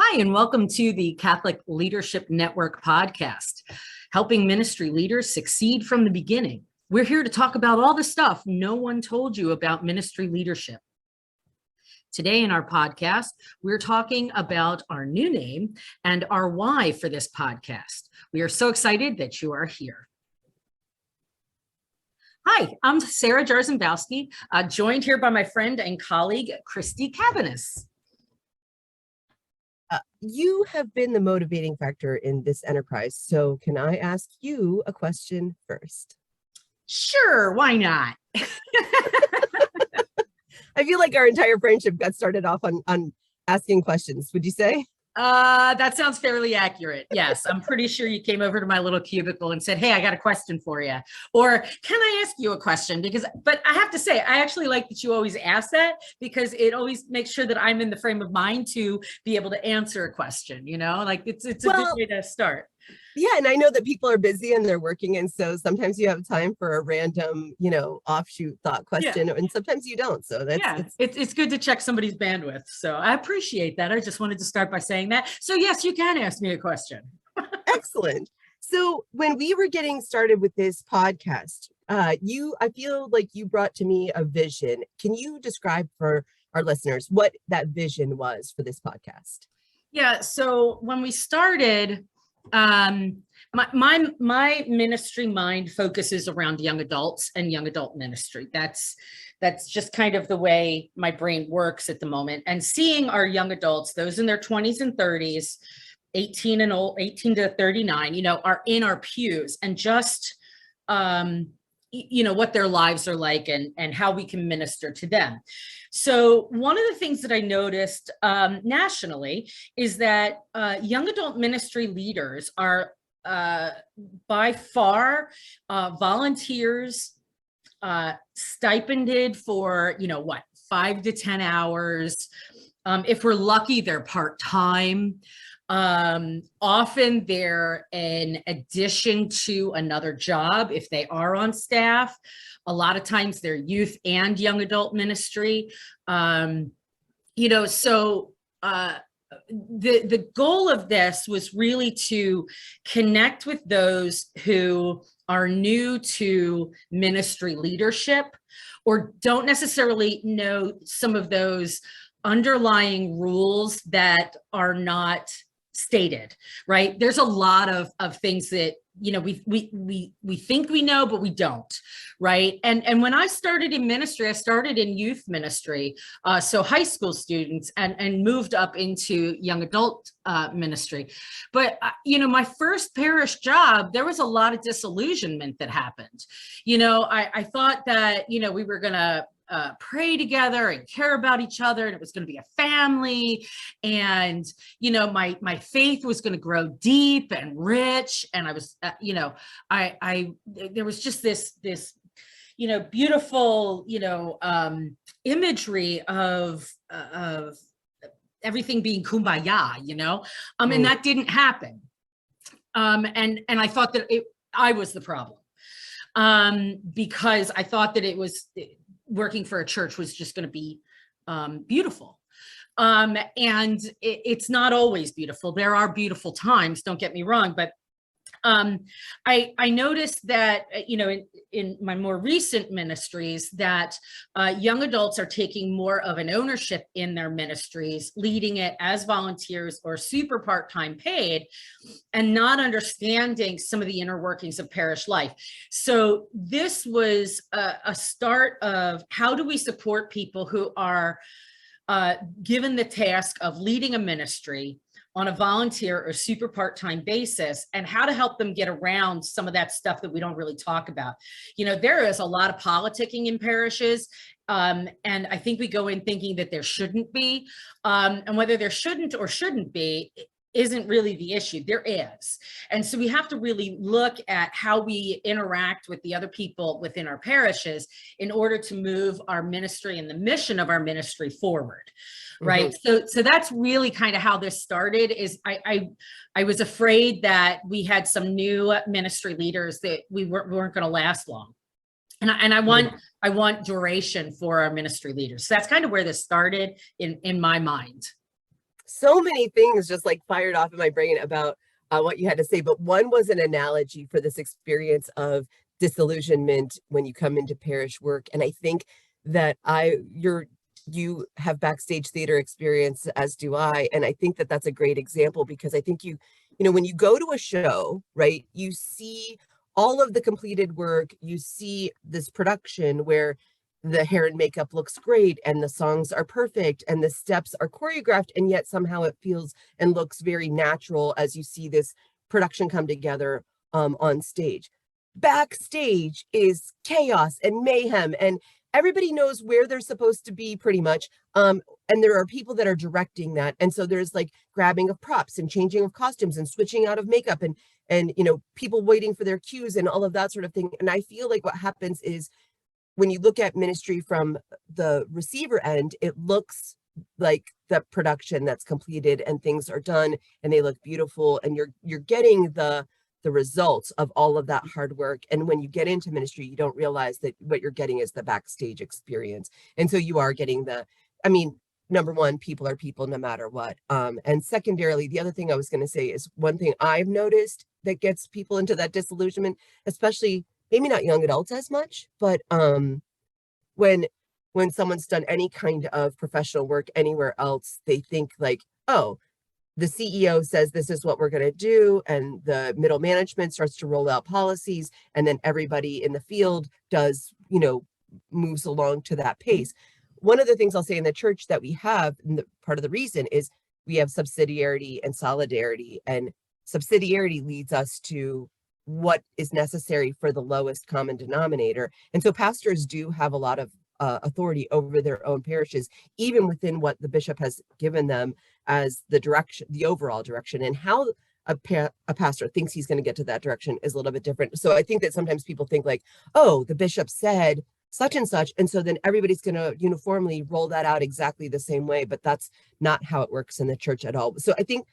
Hi, and welcome to the Catholic Leadership Network podcast, helping ministry leaders succeed from the beginning. We're here to talk about all the stuff no one told you about ministry leadership. Today in our podcast, we're talking about our new name and our why for this podcast. We are so excited that you are here. Hi, I'm Sarah Jarzembowski, joined here by my friend and colleague, Christy Cabaniss. You have been the motivating factor in this enterprise, so can I ask you a question first? Sure, why not? I feel like our entire friendship got started off on asking questions, would you say? That sounds fairly accurate. Yes, I'm pretty sure you came over to my little cubicle and said, hey, I got a question for you. Or can I ask you a question? But I have to say, I actually like that you always ask that because it always makes sure that I'm in the frame of mind to be able to answer a question, like it's a good way to start. Yeah, and I know that people are busy and they're working, and so sometimes you have time for a random, offshoot thought question, and sometimes you don't. So it's good to check somebody's bandwidth. So I appreciate that. I just wanted to start by saying that. So yes, you can ask me a question. Excellent. So when we were getting started with this podcast, I feel like you brought to me a vision. Can you describe for our listeners what that vision was for this podcast? Yeah. So when we started, my ministry mind focuses around young adults and young adult ministry. That's just kind of the way my brain works at the moment. And seeing our young adults, those in their 20s and 30s, 18 to 39, are in our pews, and just, what their lives are like and how we can minister to them. So one of the things that I noticed nationally is that young adult ministry leaders are by far volunteers, stipended for, 5 to 10 hours. If we're lucky, they're part-time. Often they're an addition to another job if they are on staff. A lot of times they're youth and young adult ministry. The goal of this was really to connect with those who are new to ministry leadership or don't necessarily know some of those underlying rules that are not stated, right? There's a lot of things that we think we know, but we don't, right? And when I started in ministry, I started in youth ministry, so high school students, and moved up into young adult ministry. But my first parish job, there was a lot of disillusionment that happened. I thought that we were gonna pray together and care about each other, and it was going to be a family, and my faith was going to grow deep and rich, and I was there was just this beautiful imagery of everything being kumbaya, and that didn't happen, and I thought that I was the problem, because I thought that working for a church was just going to be beautiful. And it's not always beautiful. There are beautiful times, don't get me wrong, but I noticed that, in my more recent ministries, that young adults are taking more of an ownership in their ministries, leading it as volunteers or super part-time paid, and not understanding some of the inner workings of parish life. So this was a start of how do we support people who are given the task of leading a ministry on a volunteer or super part-time basis, and how to help them get around some of that stuff that we don't really talk about. There is a lot of politicking in parishes, and I think we go in thinking that there shouldn't be, and whether there shouldn't or shouldn't be isn't really the issue. There is. And so we have to really look at how we interact with the other people within our parishes in order to move our ministry and the mission of our ministry forward. Right. Mm-hmm. So that's really kind of how this started. Is I was afraid that we had some new ministry leaders that we weren't going to last long. And I want duration for our ministry leaders. So that's kind of where this started in my mind. so many things just like fired off in my brain about what you had to say, but one was an analogy for this experience of disillusionment when you come into parish work. And I think that you have backstage theater experience, as do I. And I think that that's a great example, because I think when you go to a show, right, you see all of the completed work, you see this production where the hair and makeup looks great and the songs are perfect and the steps are choreographed, and yet somehow it feels and looks very natural as you see this production come together on stage. Backstage is chaos and mayhem, and everybody knows where they're supposed to be pretty much. And there are people that are directing that. And so there's like grabbing of props and changing of costumes and switching out of makeup and people waiting for their cues and all of that sort of thing. And I feel like what happens is, when you look at ministry from the receiver end, it looks like the production that's completed and things are done and they look beautiful, and you're getting the results of all of that hard work. And when you get into ministry, you don't realize that what you're getting is the backstage experience. And so you are getting number one, people are people no matter what. And secondarily, the other thing I was going to say is, one thing I've noticed that gets people into that disillusionment, especially maybe not young adults as much, but when someone's done any kind of professional work anywhere else, they think like, oh, the CEO says this is what we're going to do, and the middle management starts to roll out policies, and then everybody in the field does, moves along to that pace. One of the things I'll say in the church that we have, and part of the reason is we have subsidiarity and solidarity, and subsidiarity leads us to what is necessary for the lowest common denominator. And so pastors do have a lot of authority over their own parishes, even within what the bishop has given them as the direction, the overall direction. And how a pastor thinks he's going to get to that direction is a little bit different. So I think that sometimes people think like, oh, the bishop said such and such, and so then everybody's going to uniformly roll that out exactly the same way. But that's not how it works in the church at all. So I think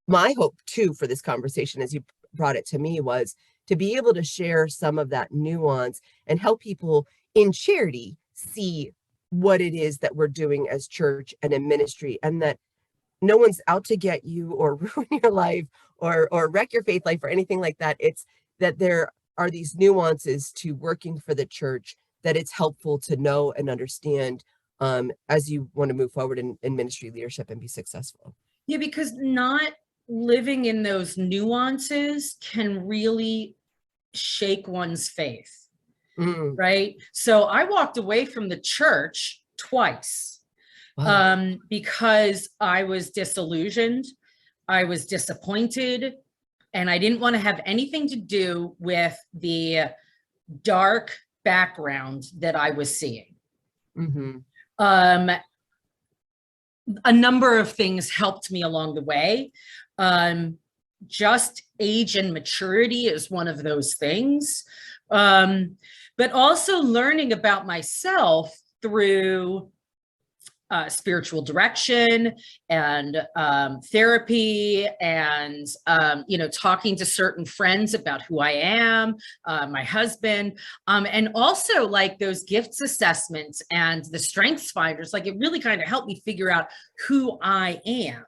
my hope too for this conversation, as you brought it to me, was to be able to share some of that nuance and help people in charity see what it is that we're doing as church and in ministry, and that no one's out to get you or ruin your life or wreck your faith life or anything like that. It's that there are these nuances to working for the church that it's helpful to know and understand as you want to move forward in ministry leadership and be successful. Yeah, because not living in those nuances can really shake one's faith. Right? So I walked away from the church twice. Wow. Because I was disillusioned, I was disappointed, and I didn't want to have anything to do with the dark background that I was seeing. A number of things helped me along the way. Just age and maturity is one of those things. But also learning about myself through spiritual direction and therapy and, talking to certain friends about who I am, my husband, and also like those gifts assessments and the strengths finders, like it really kind of helped me figure out who I am.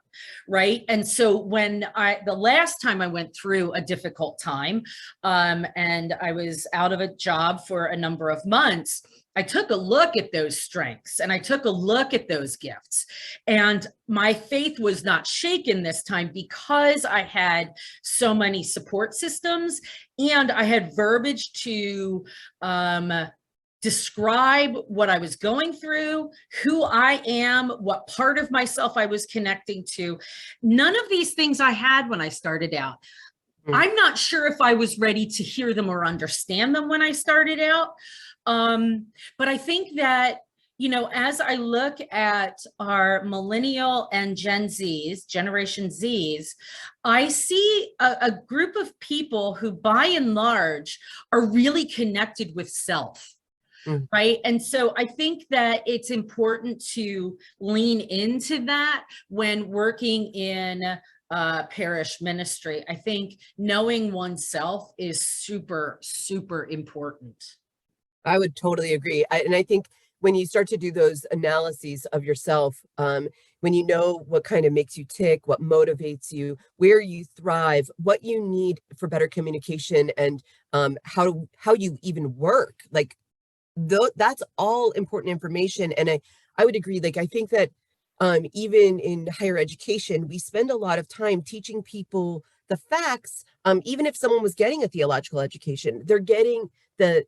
Right. And so when the last time I went through a difficult time, and I was out of a job for a number of months, I took a look at those strengths and I took a look at those gifts, and my faith was not shaken this time because I had so many support systems and I had verbiage to describe what I was going through, who I am, what part of myself I was connecting to. None of these things I had when I started out. I'm not sure if I was ready to hear them or understand them when I started out. But I think that, as I look at our millennial and Gen Zs, Generation Zs, I see a group of people who by and large are really connected with self. Right. And so I think that it's important to lean into that when working in parish ministry. I think knowing oneself is super, super important. I would totally agree. And I think when you start to do those analyses of yourself, when you know what kind of makes you tick, what motivates you, where you thrive, what you need for better communication, and how you even work, like that's all important information. And I would agree. Like, I think that even in higher education, we spend a lot of time teaching people the facts. Even if someone was getting a theological education, they're getting the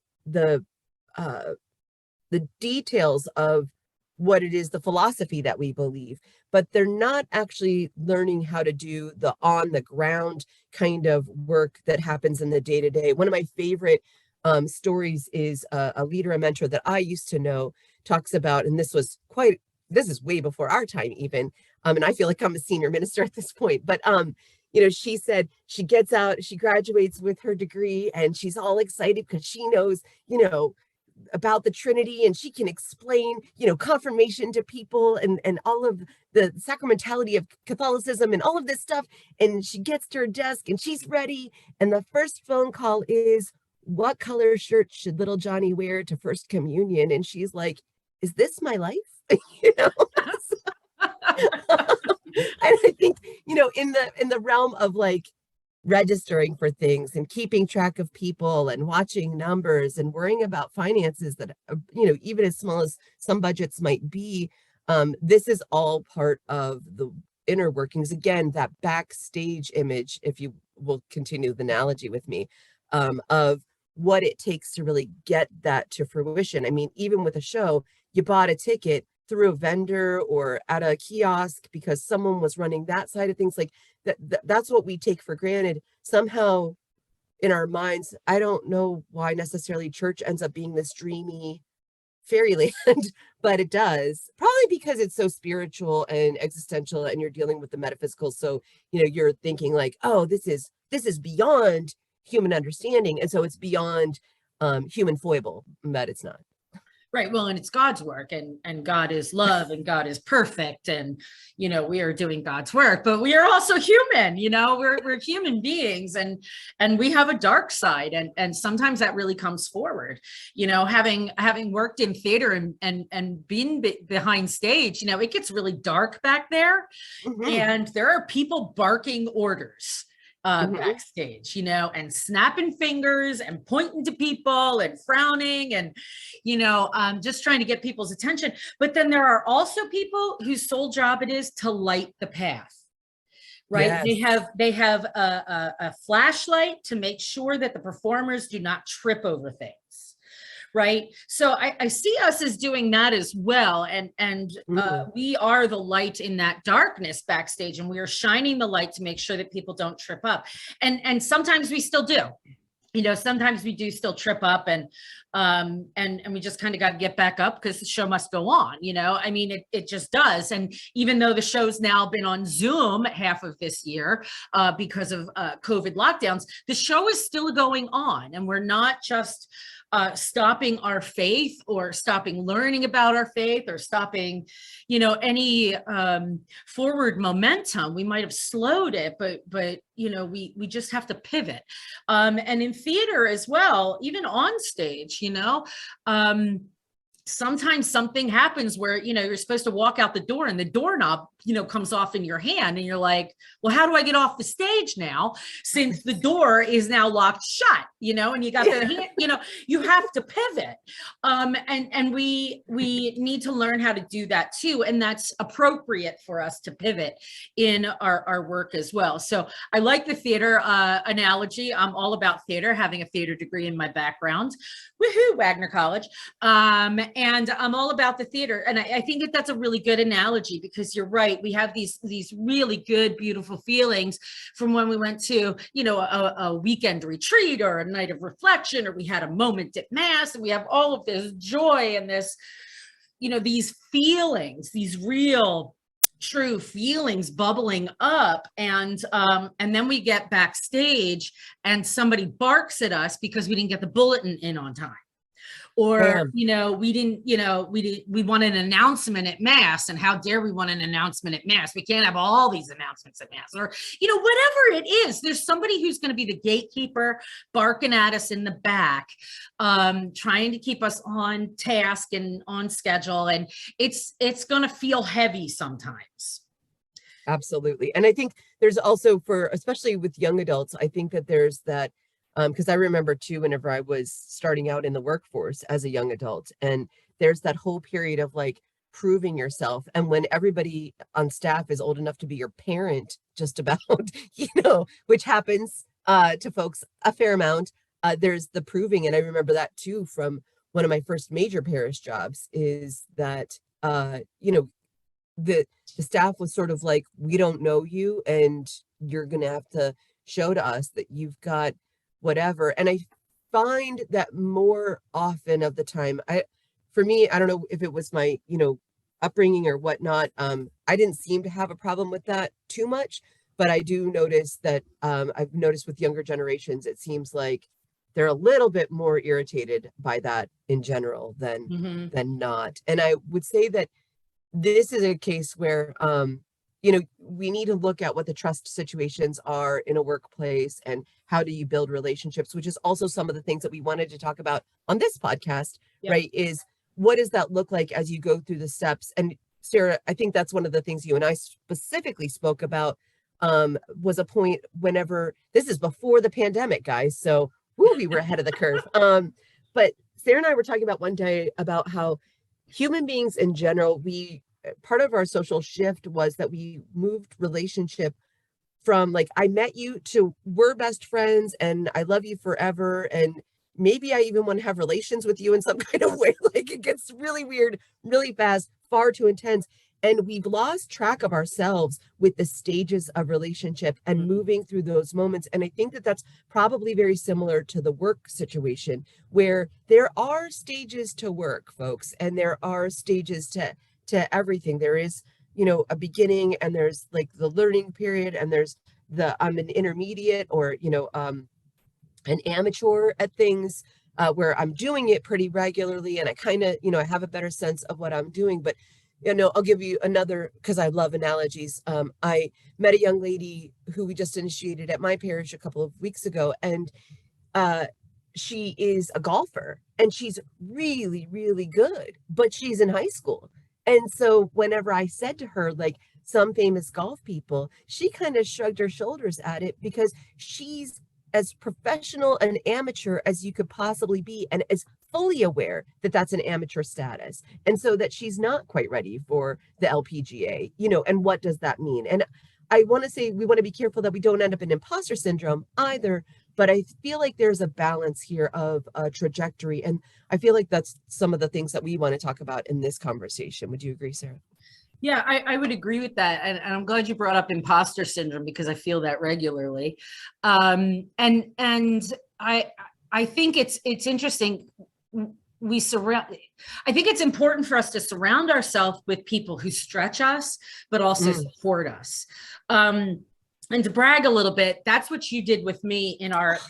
uh, the details of what it is, the philosophy that we believe, but they're not actually learning how to do the on the ground kind of work that happens in the day to day. One of my favorite stories is a leader, a mentor that I used to know, talks about, and this is way before our time even, and I feel like I'm a senior minister at this point, but she said she gets out, she graduates with her degree, and she's all excited because she knows, about the Trinity, and she can explain, confirmation to people, and all of the sacramentality of Catholicism and all of this stuff. And she gets to her desk and she's ready. And the first phone call is, what color shirt should little Johnny wear to First Communion? And she's like, is this my life? And I think, in the realm of like registering for things and keeping track of people and watching numbers and worrying about finances that, even as small as some budgets might be, this is all part of the inner workings. Again, that backstage image, if you will continue the analogy with me, of what it takes to really get that to fruition. I mean, even with a show, you bought a ticket through a vendor or at a kiosk because someone was running that side of things. Like that's what we take for granted somehow in our minds. I don't know why necessarily church ends up being this dreamy fairyland, but it does, probably because it's so spiritual and existential, and you're dealing with the metaphysical. So you're thinking like, oh, this is beyond human understanding, and so it's beyond human foible, but it's not. Right. Well, and it's God's work, and God is love, and God is perfect. And, we are doing God's work, but we are also human, we're human beings, and we have a dark side. And sometimes that really comes forward, having worked in theater and been behind stage, it gets really dark back there. Mm-hmm. And there are people barking orders backstage, and snapping fingers and pointing to people and frowning and, just trying to get people's attention. But then there are also people whose sole job it is to light the path, right? Yes. They have a flashlight to make sure that the performers do not trip over things. Right. So I see us as doing that as well. And we are the light in that darkness backstage, and we are shining the light to make sure that people don't trip up. And sometimes we still do. Sometimes we do still trip up, and we just kind of got to get back up because the show must go on. I mean, it just does. And even though the show's now been on Zoom half of this year because of COVID lockdowns, the show is still going on, and we're not just stopping our faith or stopping learning about our faith or stopping, any forward momentum. We might have slowed it, but we just have to pivot. And in theater as well, even on stage, sometimes something happens where, you're supposed to walk out the door and the doorknob, comes off in your hand, and you're like, well, how do I get off the stage now? Since the door is now locked shut, and you got the hand, you have to pivot. And we need to learn how to do that too. And that's appropriate for us to pivot in our work as well. So I like the theater analogy. I'm all about theater, having a theater degree in my background. Woohoo, Wagner College. And I'm all about the theater. And I think that that's a really good analogy, because you're right. We have these really good, beautiful feelings from when we went to, a weekend retreat or a night of reflection, or we had a moment at mass, and we have all of this joy and this, these feelings, these real, true feelings bubbling up. And then we get backstage and somebody barks at us because we didn't get the bulletin in on time. or, we didn't, we want an announcement at mass, and how dare we want an announcement at mass? We can't have all these announcements at mass, or, whatever it is, there's somebody who's going to be the gatekeeper barking at us in the back, trying to keep us on task and on schedule. And it's going to feel heavy sometimes. Absolutely. And I think there's also, especially with young adults, I think that there's that, because I remember too, whenever I was starting out in the workforce as a young adult, and there's that whole period of like proving yourself. And when everybody on staff is old enough to be your parent, just about, which happens to folks a fair amount, there's the proving. And I remember that too from one of my first major parish jobs, is that, the staff was sort of like, we don't know you, and you're going to have to show to us that you've got whatever. And I find that more often of the time, for me, I don't know if it was my, upbringing or whatnot. I didn't seem to have a problem with that too much, but I do notice that I've noticed with younger generations, it seems like they're a little bit more irritated by that in general than not. And I would say that this is a case where, we need to look at what the trust situations are in a workplace, and how do you build relationships, which is also some of the things that we wanted to talk about on this podcast, right? Is what does that look like as you go through the steps? And Sarah, I think that's one of the things you and I specifically spoke about, was a point whenever, this is before the pandemic, guys. So we were ahead of the curve. But Sarah and I were talking about one day about how human beings in general, part of our social shift was that we moved relationship from like, I met you, to we're best friends and I love you forever. And maybe I even want to have relations with you in some kind of way. Like, it gets really weird, really fast, far too intense. And we've lost track of ourselves with the stages of relationship and moving through those moments. And I think that that's probably very similar to the work situation, where there are stages to work, folks, and there are stages to everything. There is, a beginning, and there's like the learning period, and there's I'm an intermediate, or, an amateur at things, where I'm doing it pretty regularly, and I kind of, I have a better sense of what I'm doing. But I'll give you another, because I love analogies. I met a young lady who we just initiated at my parish a couple of weeks ago, and she is a golfer, and she's really, really good, but she's in high school. And so whenever I said to her, like, some famous golf people, she kind of shrugged her shoulders at it, because she's as professional an amateur as you could possibly be, and is fully aware that that's an amateur status, and so that she's not quite ready for the LPGA, and what does that mean? And I want to say, we want to be careful that we don't end up in imposter syndrome either, but I feel like there's a balance here of a trajectory, and I feel like that's some of the things that we want to talk about in this conversation. Would you agree, Sarah? Yeah, I would agree with that. And I'm glad you brought up imposter syndrome, because I feel that regularly. And I think it's interesting. I think it's important for us to surround ourselves with people who stretch us, but also support us. And to brag a little bit, that's what you did with me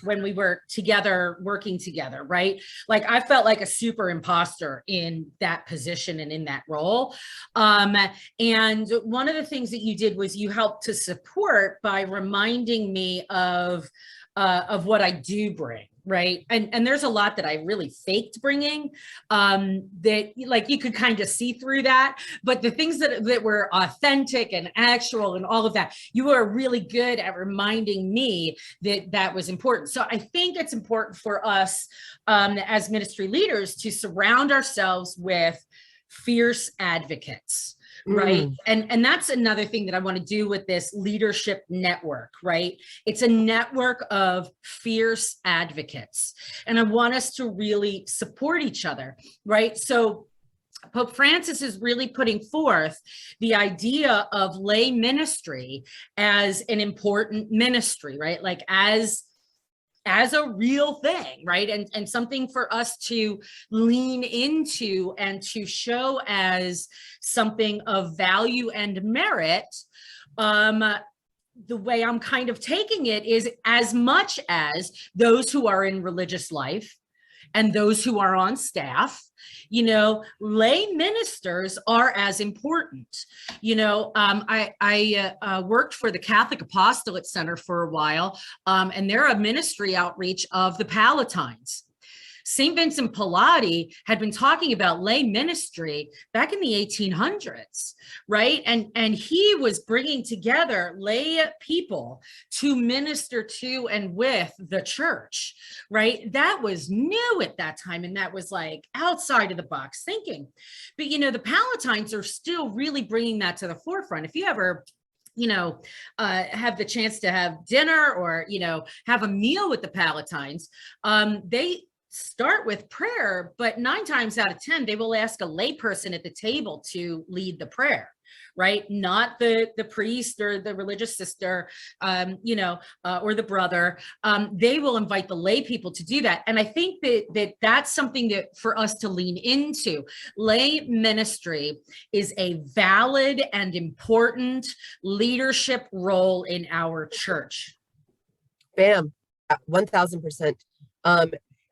when we were together, working together, right? Like, I felt like a super imposter in that position and in that role. And one of the things that you did was you helped to support by reminding me of what I do bring. Right. And there's a lot that I really faked bringing, that, like, you could kind of see through that. But the things that were authentic and actual and all of that, you were really good at reminding me that was important. So I think it's important for us as ministry leaders to surround ourselves with fierce advocates. Right. And that's another thing that I want to do with this leadership network, right? It's a network of fierce advocates. And I want us to really support each other, right? So Pope Francis is really putting forth the idea of lay ministry as an important ministry, right? Like, as a real thing, right? And something for us to lean into and to show as something of value and merit. The way I'm kind of taking it is, as much as those who are in religious life and those who are on staff. You know, lay ministers are as important. You know, I worked for the Catholic Apostolate Center for a while, and they're a ministry outreach of the Palatines. St. Vincent Pallotti had been talking about lay ministry back in the 1800s, right? And he was bringing together lay people to minister to and with the church, right? That was new at that time. And that was like outside of the box thinking. But, you know, the Palatines are still really bringing that to the forefront. If you ever have the chance to have dinner or, have a meal with the Palatines, they start with prayer, but 9 times out of 10, they will ask a layperson at the table to lead the prayer, right? Not the priest or the religious sister, or the brother. They will invite the lay people to do that. And I think that's something that for us to lean into. Lay ministry is a valid and important leadership role in our church. Bam, 1000%.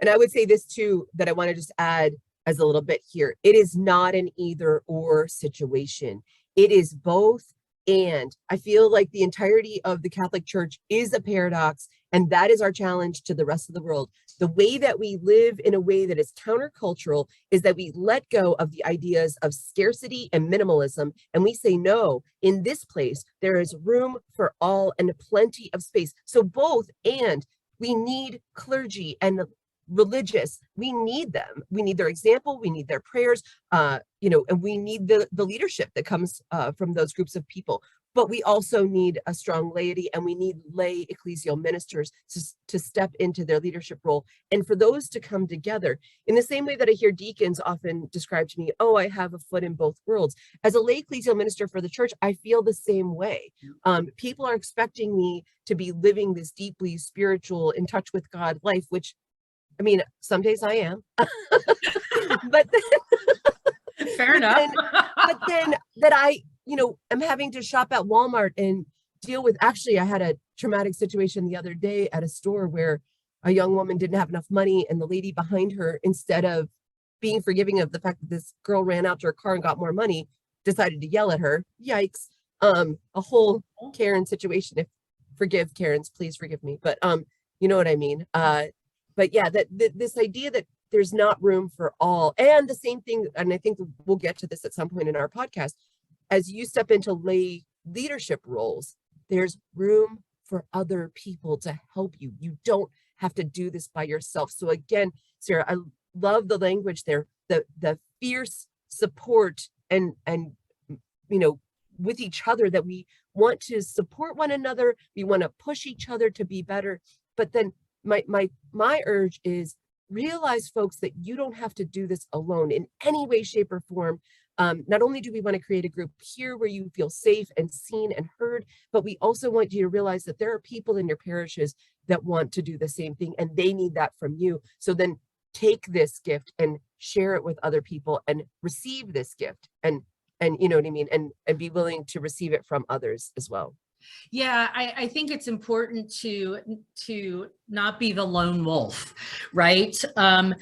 And I would say this too, that I want to just add as a little bit here. It is not an either or situation. It is both. And I feel like the entirety of the Catholic Church is a paradox. And that is our challenge to the rest of the world. The way that we live in a way that is countercultural is that we let go of the ideas of scarcity and minimalism. And we say, no, in this place, there is room for all and plenty of space. So both, and we need clergy and religious, we need them. We need their example, we need their prayers, and we need the leadership that comes from those groups of people. But we also need a strong laity, and we need lay ecclesial ministers to step into their leadership role. And for those to come together in the same way that I hear deacons often describe to me, oh, I have a foot in both worlds. As a lay ecclesial minister for the church, I feel the same way. People are expecting me to be living this deeply spiritual, in touch with God life, which, I mean, some days I am, but then, fair enough. but then that I, am having to shop at Walmart and deal with, actually, I had a traumatic situation the other day at a store where a young woman didn't have enough money, and the lady behind her, instead of being forgiving of the fact that this girl ran out to her car and got more money, decided to yell at her. Yikes. A whole Karen situation. Forgive Karens, please forgive me. But you know what I mean? But yeah, this idea that there's not room for all, and the same thing, and I think we'll get to this at some point in our podcast, as you step into lay leadership roles, there's room for other people to help you. You don't have to do this by yourself. So again, Sarah, I love the language there, the fierce support and with each other, that we want to support one another, we want to push each other to be better. But then my urge is, realize, folks, that you don't have to do this alone in any way, shape, or form. Not only do we want to create a group here where you feel safe and seen and heard, but we also want you to realize that there are people in your parishes that want to do the same thing, and they need that from you. So then take this gift and share it with other people, and receive this gift, and you know what I mean, and be willing to receive it from others as well. Yeah, I think it's important to not be the lone wolf, right? When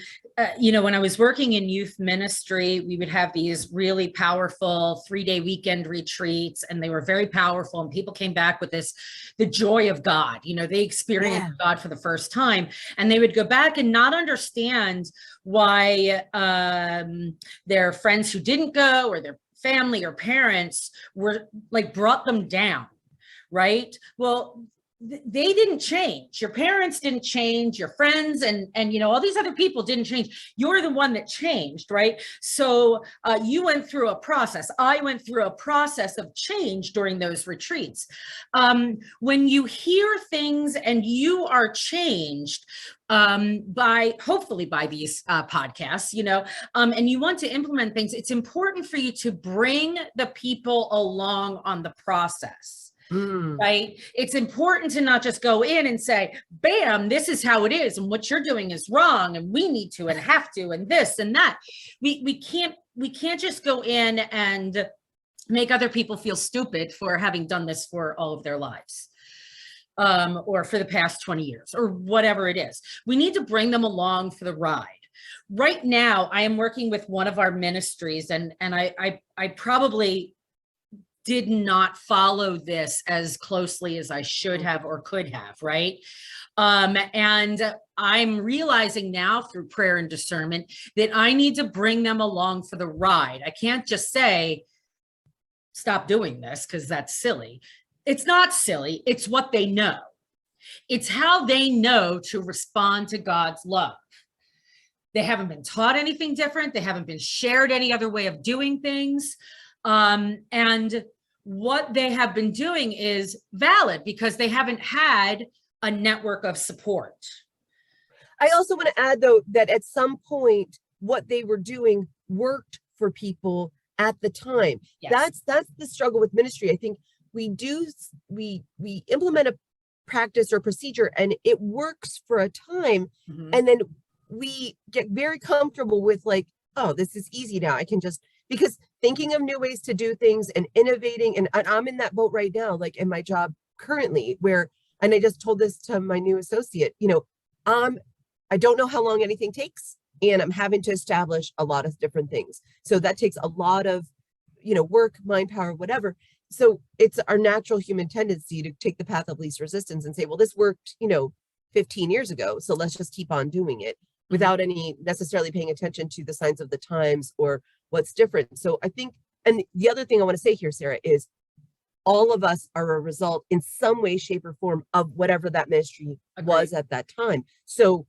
I was working in youth ministry, we would have these really powerful 3-day weekend retreats, and they were very powerful. And people came back with the joy of God. They experienced God for the first time, and they would go back and not understand why their friends who didn't go, or their family or parents, were brought them down. Right? Well, they didn't change. Your parents didn't change. Your friends and all these other people didn't change. You're the one that changed, right? So you went through a process. I went through a process of change during those retreats. When you hear things and you are changed, hopefully by these podcasts, and you want to implement things, it's important for you to bring the people along on the process. Right? It's important to not just go in and say, bam, this is how it is, and what you're doing is wrong, and we need to and have to, and this and that. We can't just go in and make other people feel stupid for having done this for all of their lives. Or for the past 20 years, or whatever it is. We need to bring them along for the ride. Right now, I am working with one of our ministries, and I probably did not follow this as closely as I should have or could have, right? And I'm realizing now through prayer and discernment that I need to bring them along for the ride. I can't just say, stop doing this, because that's silly. It's not silly. It's what they know. It's how they know to respond to God's love. They haven't been taught anything different. They haven't been shared any other way of doing things. And what they have been doing is valid because they haven't had a network of support. I also want to add, though, that at some point, what they were doing worked for people at the time. Yes. That's the struggle with ministry. I think we implement a practice or procedure and it works for a time. Mhm. And then we get very comfortable with like, oh, this is easy now. I can just, because thinking of new ways to do things and innovating. And I'm in that boat right now, like in my job currently where, and I just told this to my new associate, I don't know how long anything takes. And I'm having to establish a lot of different things. So that takes a lot of, work, mind power, whatever. So it's our natural human tendency to take the path of least resistance and say, well, this worked, 15 years ago. So let's just keep on doing it without any necessarily paying attention to the signs of the times or what's different. So I think, and the other thing I want to say here, Sarah, is all of us are a result in some way, shape, or form of whatever that ministry was at that time. So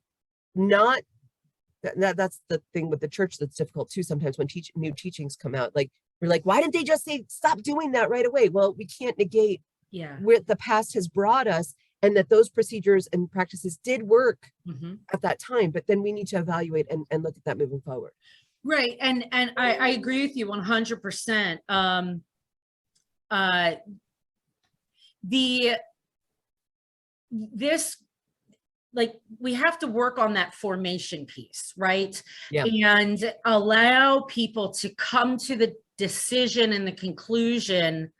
that's the thing with the church that's difficult too. Sometimes when new teachings come out, like we're like, why didn't they just say, stop doing that right away? Well, we can't negate where the past has brought us and that those procedures and practices did work at that time, but then we need to evaluate and look at that moving forward. Right. And I agree with you 100%. We have to work on that formation piece, right? Yeah. And allow people to come to the decision and the conclusion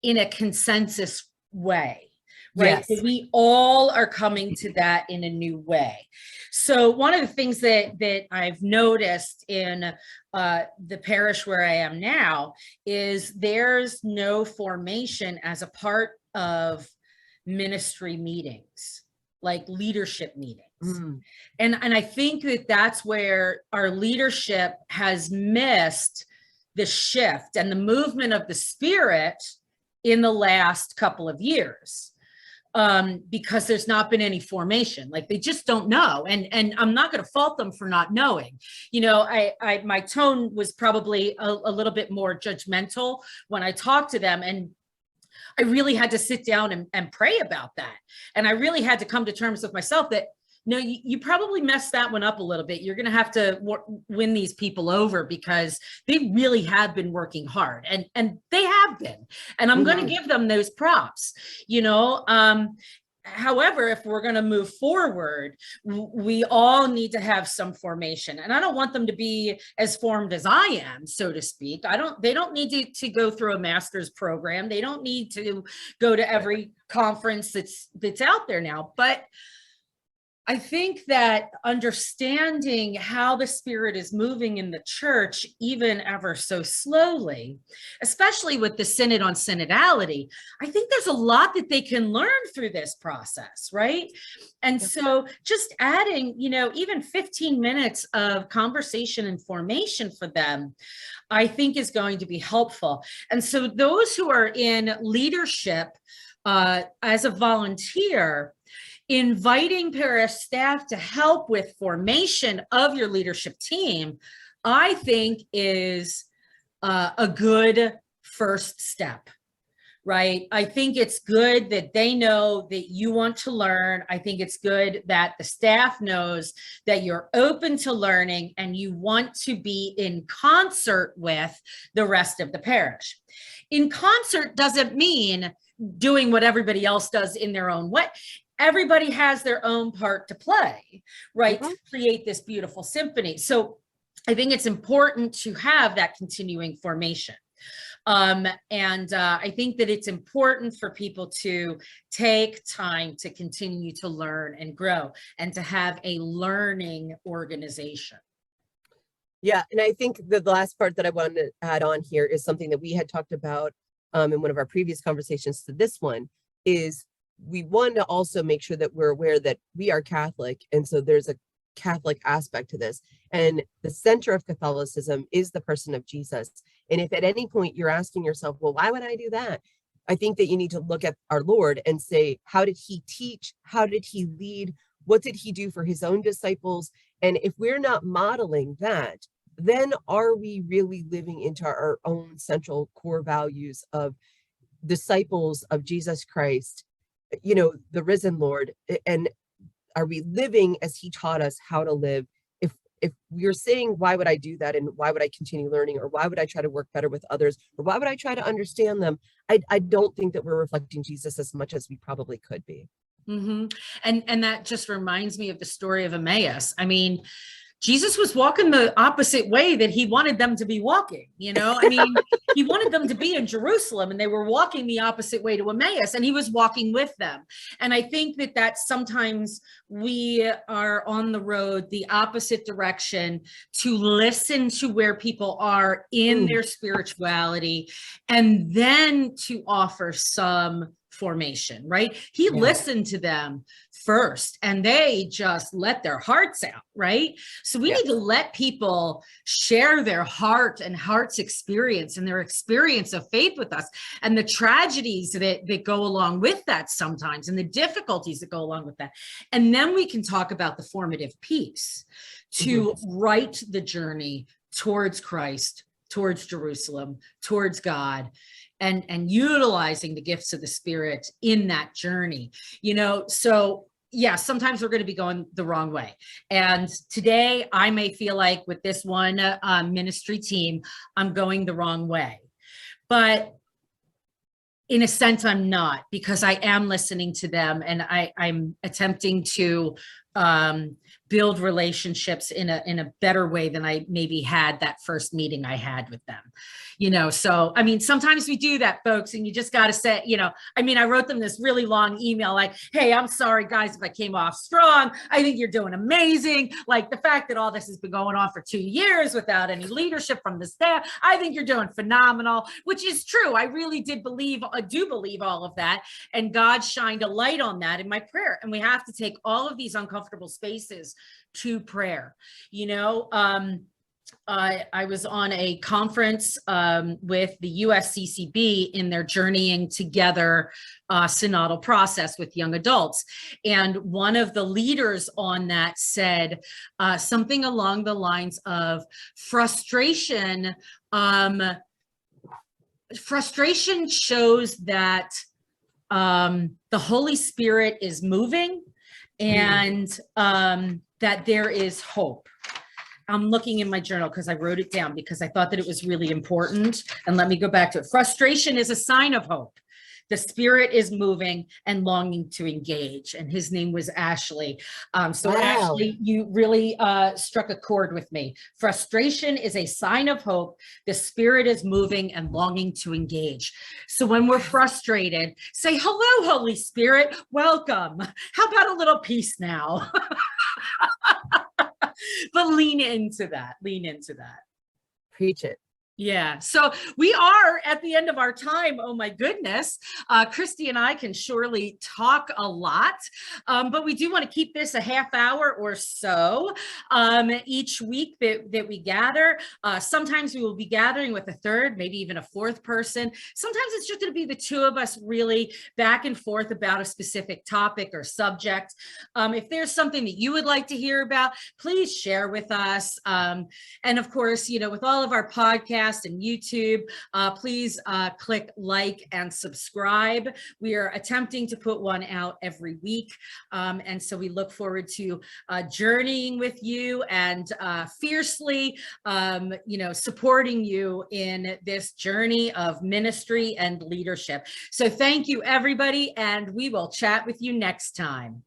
in a consensus way. Right. Yes. So we all are coming to that in a new way. So one of the things that I've noticed in the parish where I am now is there's no formation as a part of ministry meetings, like leadership meetings. And I think that's where our leadership has missed the shift and the movement of the Spirit in the last couple of years. Because there's not been any formation, like they just don't know. And I'm not going to fault them for not knowing. My tone was probably a little bit more judgmental when I talked to them. And I really had to sit down and pray about that. And I really had to come to terms with myself that, no, you probably messed that one up a little bit. You're going to have to win these people over because they really have been working hard and they have been, and I'm going to give them those props, however, if we're going to move forward, we all need to have some formation, and I don't want them to be as formed as I am, so to speak. They don't need to go through a master's program. They don't need to go to every conference that's out there now, but I think that understanding how the Spirit is moving in the church, even ever so slowly, especially with the Synod on Synodality, I think there's a lot that they can learn through this process, right? And so just adding, even 15 minutes of conversation and formation for them, I think is going to be helpful. And so those who are in leadership as a volunteer, inviting parish staff to help with formation of your leadership team, I think is a good first step, right? I think it's good that they know that you want to learn. I think it's good that the staff knows that you're open to learning and you want to be in concert with the rest of the parish. In concert doesn't mean doing what everybody else does in their own way. Everybody has their own part to play, right? To create this beautiful symphony. So I think it's important to have that continuing formation. I think that it's important for people to take time to continue to learn and grow and to have a learning organization. Yeah, and I think the last part that I wanted to add on here is something that we had talked about in one of our previous conversations to this one, is we want to also make sure that we're aware that we are Catholic, and so there's a Catholic aspect to this. And the center of Catholicism is the person of Jesus. And if at any point you're asking yourself, well, why would I do that? I think that you need to look at our Lord and say, how did he teach? How did he lead? What did he do for his own disciples? And if we're not modeling that, then are we really living into our own central core values of disciples of Jesus Christ, you know, the risen Lord? And are we living as he taught us how to live? If we're saying, why would I do that? And why would I continue learning? Or why would I try to work better with others? Or why would I try to understand them? I don't think that we're reflecting Jesus as much as we probably could be. Mm-hmm. And that just reminds me of the story of Emmaus. I mean, Jesus was walking the opposite way that he wanted them to be walking, you know? I mean, he wanted them to be in Jerusalem and they were walking the opposite way to Emmaus, and he was walking with them. And I think that sometimes we are on the road the opposite direction, to listen to where people are in their spirituality and then to offer some formation, right? He listened to them first and they just let their hearts out, right? So we need to let people share their heart and heart's experience and their experience of faith with us, and the tragedies that go along with that sometimes, and the difficulties that go along with that. And then we can talk about the formative piece to write the journey towards Christ, towards Jerusalem, towards God, and utilizing the gifts of the Spirit in that journey, you know? So yeah, sometimes we're going to be going the wrong way. And today I may feel like with this one ministry team, I'm going the wrong way. But in a sense, I'm not, because I am listening to them and I'm attempting to build relationships in a better way than I maybe had that first meeting I had with them, you know? So, I mean, sometimes we do that, folks, and you just got to say, you know, I mean, I wrote them this really long email, like, hey, I'm sorry guys, if I came off strong. I think you're doing amazing. Like, the fact that all this has been going on for 2 years without any leadership from the staff, I think you're doing phenomenal, which is true. I really do believe all of that. And God shined a light on that in my prayer. And we have to take all of these uncomfortable spaces to prayer. You know, I was on a conference with the USCCB in their Journeying Together synodal process with young adults. And one of the leaders on that said something along the lines of frustration. Frustration shows that the Holy Spirit is moving, and that there is hope. I'm looking in my journal because I wrote it down because I thought that it was really important. And let me go back to it. Frustration is a sign of hope. The Spirit is moving and longing to engage. And his name was Ashley. So wow. Ashley, you really struck a chord with me. Frustration is a sign of hope. The Spirit is moving and longing to engage. So when we're frustrated, say, hello, Holy Spirit, welcome. How about a little peace now? But lean into that. Preach it. Yeah. So we are at the end of our time. Oh my goodness. Christy and I can surely talk a lot, but we do want to keep this a half hour or so each week that we gather. Sometimes we will be gathering with a third, maybe even a fourth person. Sometimes it's just going to be the two of us really back and forth about a specific topic or subject. If there's something that you would like to hear about, please share with us. And of course, you know, with all of our podcasts and YouTube, please click like and subscribe. We are attempting to put one out every week. And so we look forward to journeying with you and fiercely, you know, supporting you in this journey of ministry and leadership. So thank you, everybody, and we will chat with you next time.